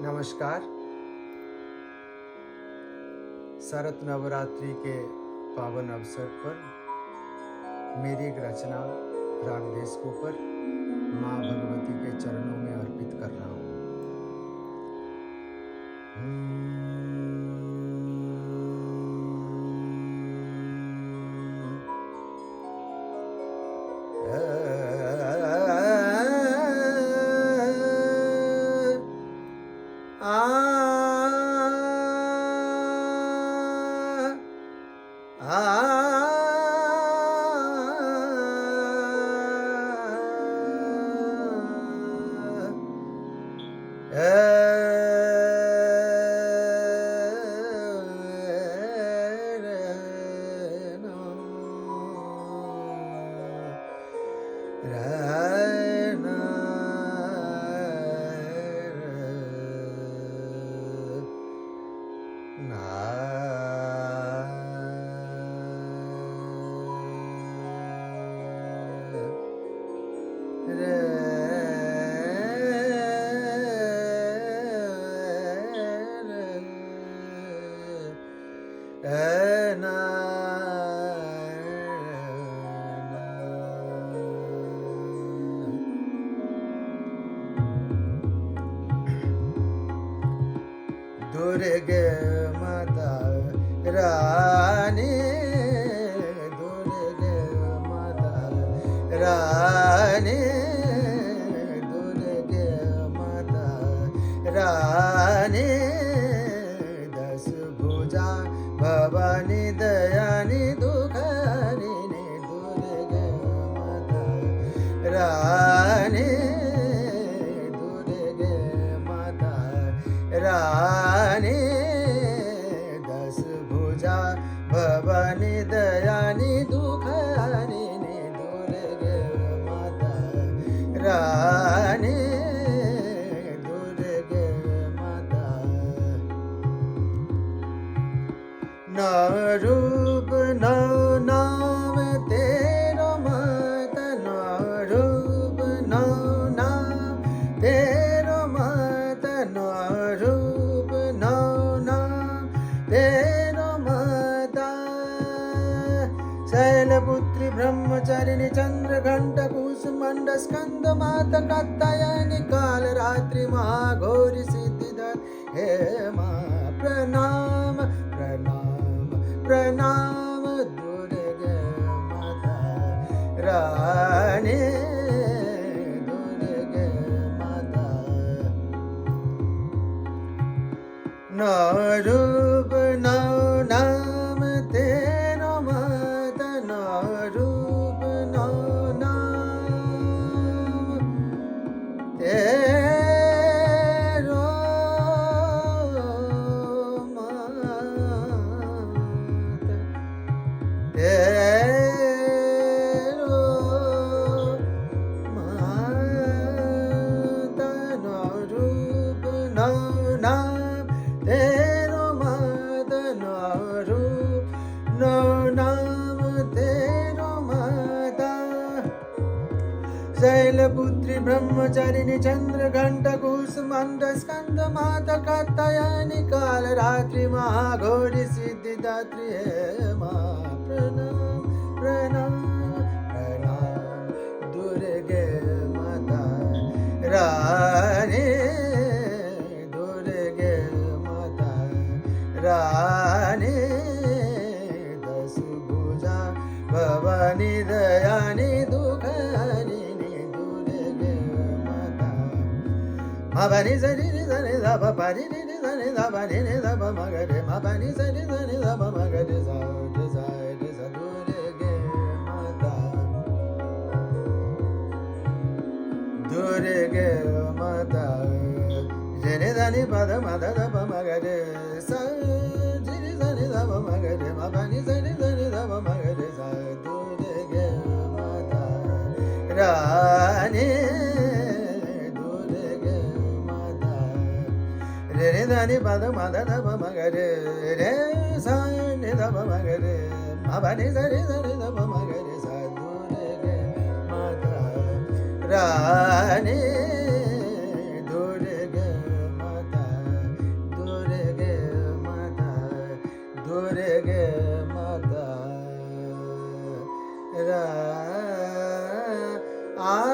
नमस्कार। शरत नवरात्रि के पावन अवसर पर मेरी एक रचना राग देश को पर माँ भगवती के चरणों में अर्पित कर रहा हूँ। दुर्गे माता रानी, दुर्गे माता रानी, दुर्गे माता रानी, दस भुजा भवानी दयानी दुखहरिणी, दुर्गे माता रानी, दुर्गे माता रानी, दस भुजा भवानी दयानी दुखहरिणी, दुर्गे माता रानी, दुर्गे माता। नौ रूप नौ नाम तेरो माता, नौ रूप नौ नाम तेरो माता, नौ रूप नौ नाम तेरो माता। शैलपुत्री ब्रह्मचारिणी चंद्रघंट कुसुमंड स्कंद माता कात्यायनी काल रात्रि महाघोरी सिद्धिदात्री, हे माँ प्रणाम प्रणाम प्रणाम, दुर्गे माता रानी, दुर्गे माता। नौ रूप नौ नाम तेरो माता, नौ रूप नौ नाम तेरो माता, तेरो माता। नौ रूप नौ नाम तेरो माता, नौ रूप नौ नाम तेरो माता। शैलपुत्री ब्रह्मचारिणी चंद्रघंट कुसुमंड स्कंद माता कात्यायनी काल रात्रि महाघोरी सिद्धिदात्री, हे माँ प्रणाम प्रणाम प्रणाम, दुर्गे माता रानी, दुर्गे माता रानी, दस भुजा भवानी दयानी दुखहरिणी, दुर्गे माता। मबनी सरि सनि ध प नि सनि ध प नि ध प म ग रे, मबनी सरि सनि ध प म ग रे, सा रे सा रे सा, दुर्गे माता, दुर्गे माता। रे रे ध नि प ध म ध ध प म ग रे, सा रि रि सनि ध प म ग रे, मबनी सरि सनि ध प म ग रे, सा, दुर्गे माता रानी, दुर्गे माता। रे रे ध नि प ध म ध ध प म ग रे, रे सा नि ध प म ग रे, मबनी सरि सनि ध प म ग रे, सा, दुर्गे माता रानी, दुर्गे माता। दुर्गे माता रा आ